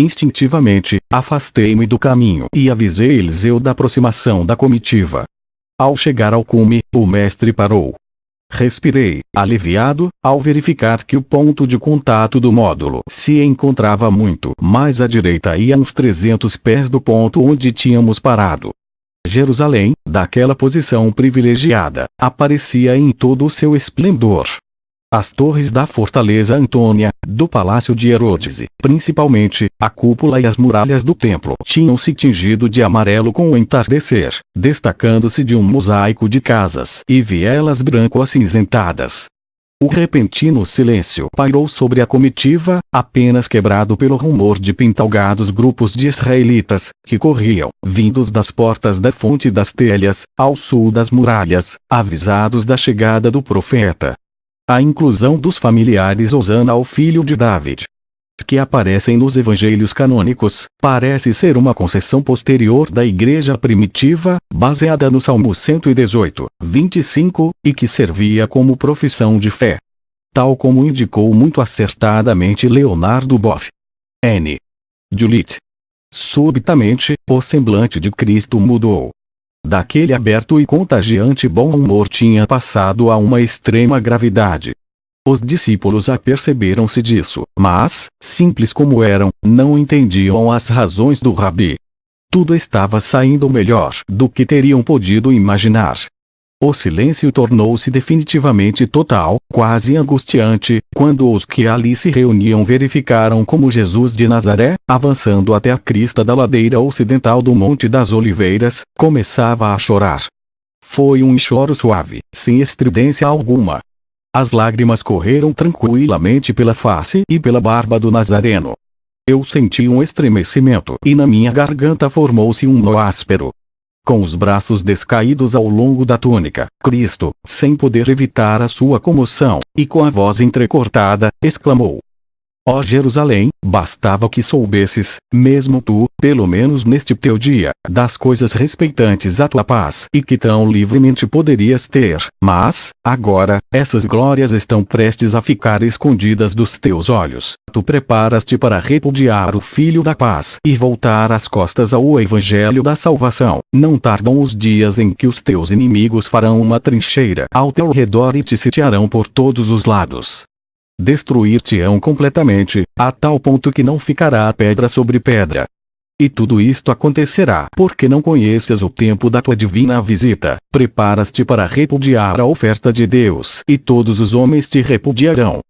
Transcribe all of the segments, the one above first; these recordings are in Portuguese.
Instintivamente, afastei-me do caminho e avisei Eliseu da aproximação da comitiva. Ao chegar ao cume, o mestre parou. Respirei, aliviado, ao verificar que o ponto de contato do módulo se encontrava muito mais à direita e a uns 300 pés do ponto onde tínhamos parado. Jerusalém, daquela posição privilegiada, aparecia em todo o seu esplendor. As torres da Fortaleza Antônia, do Palácio de Herodes, principalmente, a cúpula e as muralhas do templo tinham se tingido de amarelo com o entardecer, destacando-se de um mosaico de casas e vielas branco-acinzentadas. O repentino silêncio pairou sobre a comitiva, apenas quebrado pelo rumor de pintalgados grupos de israelitas, que corriam, vindos das portas da Fonte das Telhas, ao sul das muralhas, avisados da chegada do profeta. A inclusão dos familiares Osana ao filho de David, que aparecem nos evangelhos canônicos, parece ser uma concessão posterior da igreja primitiva, baseada no Salmo 118, 25, e que servia como profissão de fé. Tal como indicou muito acertadamente Leonardo Boff. N. Juliet. Subitamente, o semblante de Cristo mudou. Daquele aberto e contagiante bom humor tinha passado a uma extrema gravidade. Os discípulos aperceberam-se disso, mas, simples como eram, não entendiam as razões do rabi. Tudo estava saindo melhor do que teriam podido imaginar. O silêncio tornou-se definitivamente total, quase angustiante, quando os que ali se reuniam verificaram como Jesus de Nazaré, avançando até a crista da ladeira ocidental do Monte das Oliveiras, começava a chorar. Foi um choro suave, sem estridência alguma. As lágrimas correram tranquilamente pela face e pela barba do Nazareno. Eu senti um estremecimento e na minha garganta formou-se um nó áspero. Com os braços descaídos ao longo da túnica, Cristo, sem poder evitar a sua comoção, e com a voz entrecortada, exclamou: Ó Jerusalém, bastava que soubesses, mesmo tu, pelo menos neste teu dia, das coisas respeitantes à tua paz e que tão livremente poderias ter, mas, agora, essas glórias estão prestes a ficar escondidas dos teus olhos. Tu preparas-te para repudiar o Filho da Paz e voltar as costas ao Evangelho da Salvação. Não tardam os dias em que os teus inimigos farão uma trincheira ao teu redor e te sitiarão por todos os lados. Destruir-te-ão completamente, a tal ponto que não ficará pedra sobre pedra. E tudo isto acontecerá porque não conheces o tempo da tua divina visita. Preparas-te para repudiar a oferta de Deus e todos os homens te repudiarão.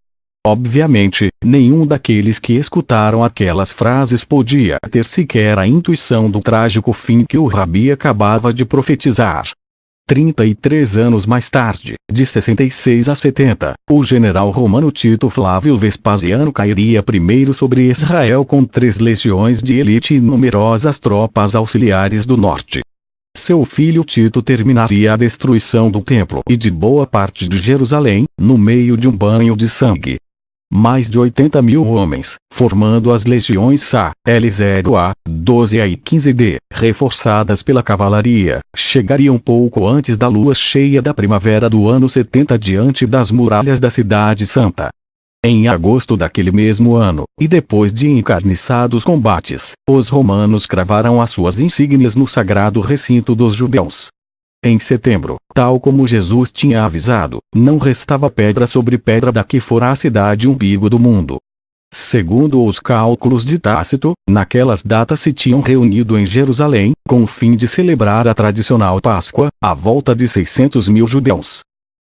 Obviamente, nenhum daqueles que escutaram aquelas frases podia ter sequer a intuição do trágico fim que o rabi acabava de profetizar. 33 anos mais tarde, de 66 a 70, o general romano Tito Flávio Vespasiano cairia primeiro sobre Israel com 3 legiões de elite e numerosas tropas auxiliares do norte. Seu filho Tito terminaria a destruição do templo e de boa parte de Jerusalém, no meio de um banho de sangue. Mais de 80.000 homens, formando as legiões Sa, L0A, 12A e 15D, reforçadas pela cavalaria, chegariam pouco antes da lua cheia da primavera do ano 70 diante das muralhas da Cidade Santa. Em agosto daquele mesmo ano, e depois de encarniçados combates, os romanos cravaram as suas insígnias no sagrado recinto dos judeus. Em setembro, tal como Jesus tinha avisado, não restava pedra sobre pedra da que fora a cidade umbigo do mundo. Segundo os cálculos de Tácito, naquelas datas se tinham reunido em Jerusalém, com o fim de celebrar a tradicional Páscoa, a volta de 600.000 judeus.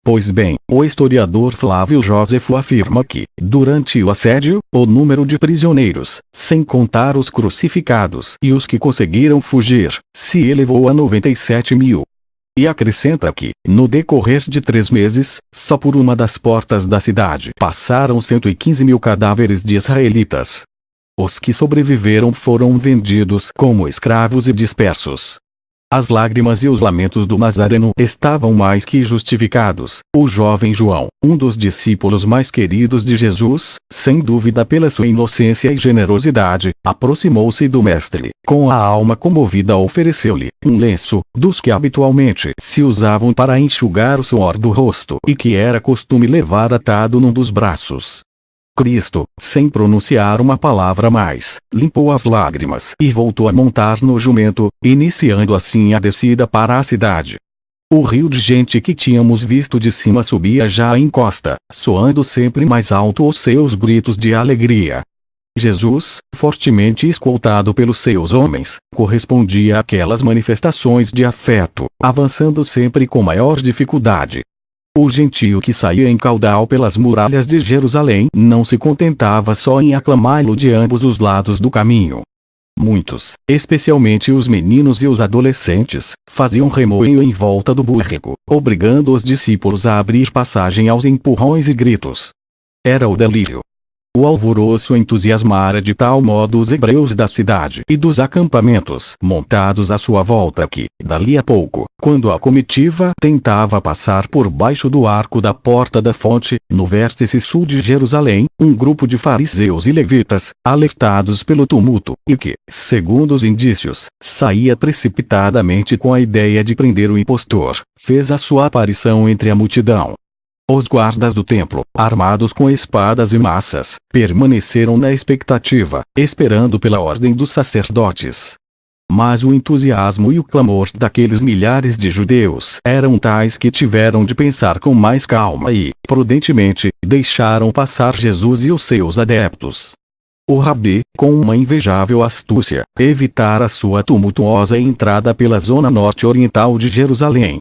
Pois bem, o historiador Flávio Jósefo afirma que, durante o assédio, o número de prisioneiros, sem contar os crucificados e os que conseguiram fugir, se elevou a 97.000. E acrescenta que, no decorrer de 3 meses, só por uma das portas da cidade passaram 115.000 cadáveres de israelitas. Os que sobreviveram foram vendidos como escravos e dispersos. As lágrimas e os lamentos do Nazareno estavam mais que justificados. O jovem João, um dos discípulos mais queridos de Jesus, sem dúvida pela sua inocência e generosidade, aproximou-se do mestre. Com a alma comovida ofereceu-lhe um lenço, dos que habitualmente se usavam para enxugar o suor do rosto e que era costume levar atado num dos braços. Cristo, sem pronunciar uma palavra mais, limpou as lágrimas e voltou a montar no jumento, iniciando assim a descida para a cidade. O rio de gente que tínhamos visto de cima subia já a encosta, soando sempre mais alto os seus gritos de alegria. Jesus, fortemente escoltado pelos seus homens, correspondia àquelas manifestações de afeto, avançando sempre com maior dificuldade. O gentio que saía em caudal pelas muralhas de Jerusalém não se contentava só em aclamá-lo de ambos os lados do caminho. Muitos, especialmente os meninos e os adolescentes, faziam remoinho em volta do burrico, obrigando os discípulos a abrir passagem aos empurrões e gritos. Era o delírio. O alvoroço entusiasmara de tal modo os hebreus da cidade e dos acampamentos montados à sua volta que, dali a pouco, quando a comitiva tentava passar por baixo do arco da porta da fonte, no vértice sul de Jerusalém, um grupo de fariseus e levitas, alertados pelo tumulto, e que, segundo os indícios, saía precipitadamente com a ideia de prender o impostor, fez a sua aparição entre a multidão. Os guardas do templo, armados com espadas e maças, permaneceram na expectativa, esperando pela ordem dos sacerdotes. Mas o entusiasmo e o clamor daqueles milhares de judeus eram tais que tiveram de pensar com mais calma e, prudentemente, deixaram passar Jesus e os seus adeptos. O rabi, com uma invejável astúcia, evitara sua tumultuosa entrada pela zona norte-oriental de Jerusalém.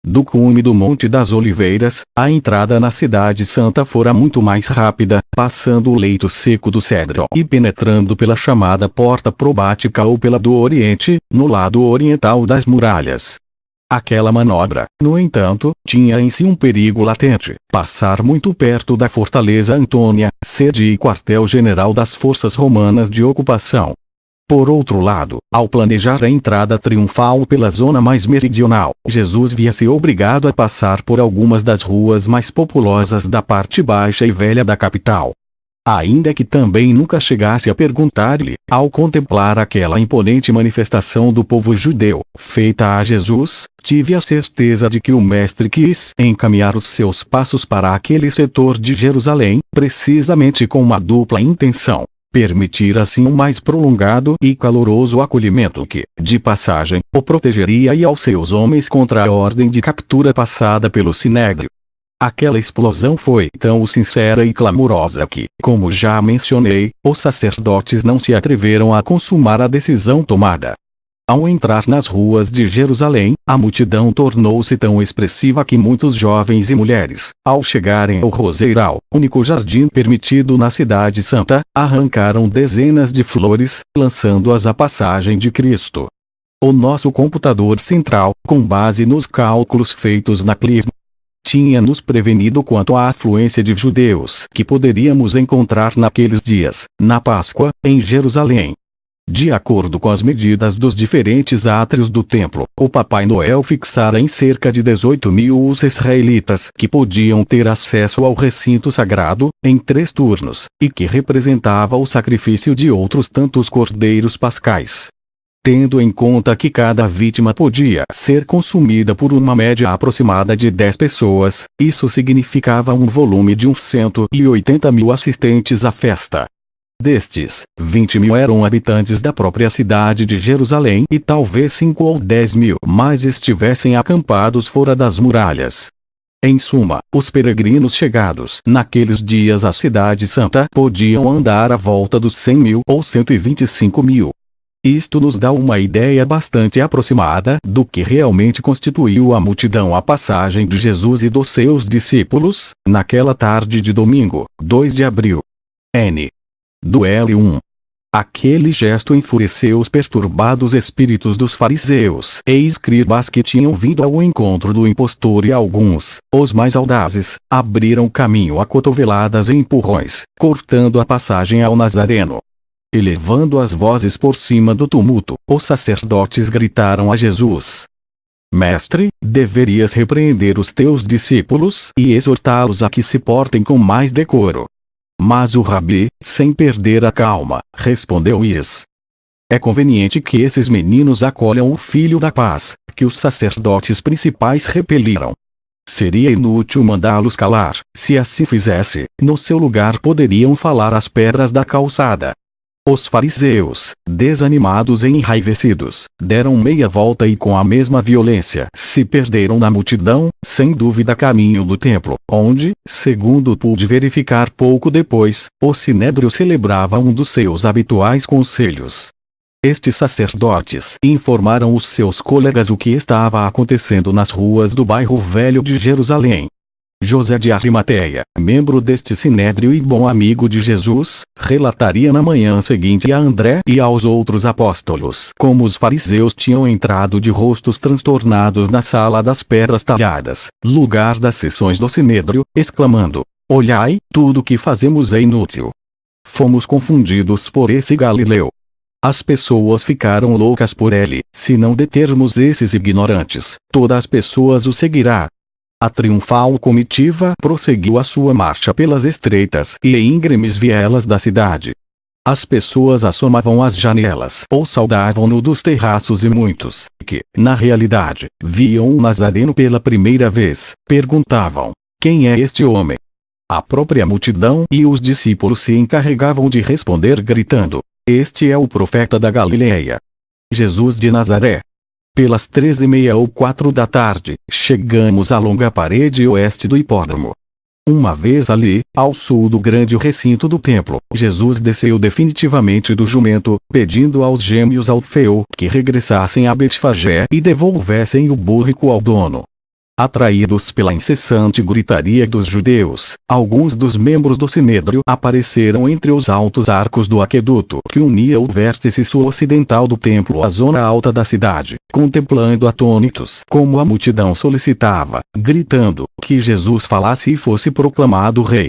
Do cume do Monte das Oliveiras, a entrada na Cidade Santa fora muito mais rápida, passando o leito seco do Cedro e penetrando pela chamada Porta Probática ou pela do Oriente, no lado oriental das muralhas. Aquela manobra, no entanto, tinha em si um perigo latente: passar muito perto da Fortaleza Antônia, sede e quartel-general das forças romanas de ocupação. Por outro lado, ao planejar a entrada triunfal pela zona mais meridional, Jesus via-se obrigado a passar por algumas das ruas mais populosas da parte baixa e velha da capital. Ainda que também nunca chegasse a perguntar-lhe, ao contemplar aquela imponente manifestação do povo judeu, feita a Jesus, tive a certeza de que o Mestre quis encaminhar os seus passos para aquele setor de Jerusalém, precisamente com uma dupla intenção: permitir assim um mais prolongado e caloroso acolhimento que, de passagem, o protegeria e aos seus homens contra a ordem de captura passada pelo Sinédrio. Aquela explosão foi tão sincera e clamorosa que, como já mencionei, os sacerdotes não se atreveram a consumar a decisão tomada. Ao entrar nas ruas de Jerusalém, a multidão tornou-se tão expressiva que muitos jovens e mulheres, ao chegarem ao Roseiral, único jardim permitido na Cidade Santa, arrancaram dezenas de flores, lançando-as à passagem de Cristo. O nosso computador central, com base nos cálculos feitos na CLISM, tinha nos prevenido quanto à afluência de judeus que poderíamos encontrar naqueles dias, na Páscoa, em Jerusalém. De acordo com as medidas dos diferentes átrios do templo, o Papai Noel fixara em cerca de 18.000 os israelitas que podiam ter acesso ao recinto sagrado, em 3 turnos, e que representava o sacrifício de outros tantos cordeiros pascais. Tendo em conta que cada vítima podia ser consumida por uma média aproximada de 10 pessoas, isso significava um volume de uns 180.000 assistentes à festa. Destes, 20.000 eram habitantes da própria cidade de Jerusalém e talvez 5 ou 10.000 mais estivessem acampados fora das muralhas. Em suma, os peregrinos chegados naqueles dias à Cidade Santa podiam andar à volta dos 100.000 ou 125.000. Isto nos dá uma ideia bastante aproximada do que realmente constituiu a multidão à passagem de Jesus e dos seus discípulos, naquela tarde de domingo, 2 de abril. N. Do L1. Aquele gesto enfureceu os perturbados espíritos dos fariseus e escribas que tinham vindo ao encontro do impostor, e alguns, os mais audazes, abriram caminho a cotoveladas e empurrões, cortando a passagem ao Nazareno. Elevando as vozes por cima do tumulto, os sacerdotes gritaram a Jesus: Mestre, deverias repreender os teus discípulos e exortá-los a que se portem com mais decoro. Mas o rabi, sem perder a calma, respondeu-lhes: É conveniente que esses meninos acolham o Filho da Paz, que os sacerdotes principais repeliram. Seria inútil mandá-los calar. Se assim fizesse, no seu lugar poderiam falar as pedras da calçada. Os fariseus, desanimados e enraivecidos, deram meia volta e com a mesma violência se perderam na multidão, sem dúvida caminho do templo, onde, segundo pude verificar pouco depois, o sinédrio celebrava um dos seus habituais conselhos. Estes sacerdotes informaram os seus colegas o que estava acontecendo nas ruas do bairro Velho de Jerusalém. José de Arimateia, membro deste sinédrio e bom amigo de Jesus, relataria na manhã seguinte a André e aos outros apóstolos como os fariseus tinham entrado de rostos transtornados na sala das pedras talhadas, lugar das sessões do sinédrio, exclamando: "Olhai, tudo o que fazemos é inútil. Fomos confundidos por esse Galileu. As pessoas ficaram loucas por ele. Se não determos esses ignorantes, todas as pessoas o seguirá." A triunfal comitiva prosseguiu a sua marcha pelas estreitas e íngremes vielas da cidade. As pessoas assomavam às janelas ou saudavam-no dos terraços e muitos, que, na realidade, viam o Nazareno pela primeira vez, perguntavam: "Quem é este homem?" A própria multidão e os discípulos se encarregavam de responder gritando: "Este é o profeta da Galileia, Jesus de Nazaré." Pelas 13h30 ou 4 da tarde, chegamos à longa parede oeste do hipódromo. Uma vez ali, ao sul do grande recinto do templo, Jesus desceu definitivamente do jumento, pedindo aos gêmeos Alfeu que regressassem a Betfagé e devolvessem o burrico ao dono. Atraídos pela incessante gritaria dos judeus, alguns dos membros do sinédrio apareceram entre os altos arcos do aqueduto que unia o vértice sul-ocidental do templo à zona alta da cidade, contemplando atônitos como a multidão solicitava, gritando que Jesus falasse e fosse proclamado rei.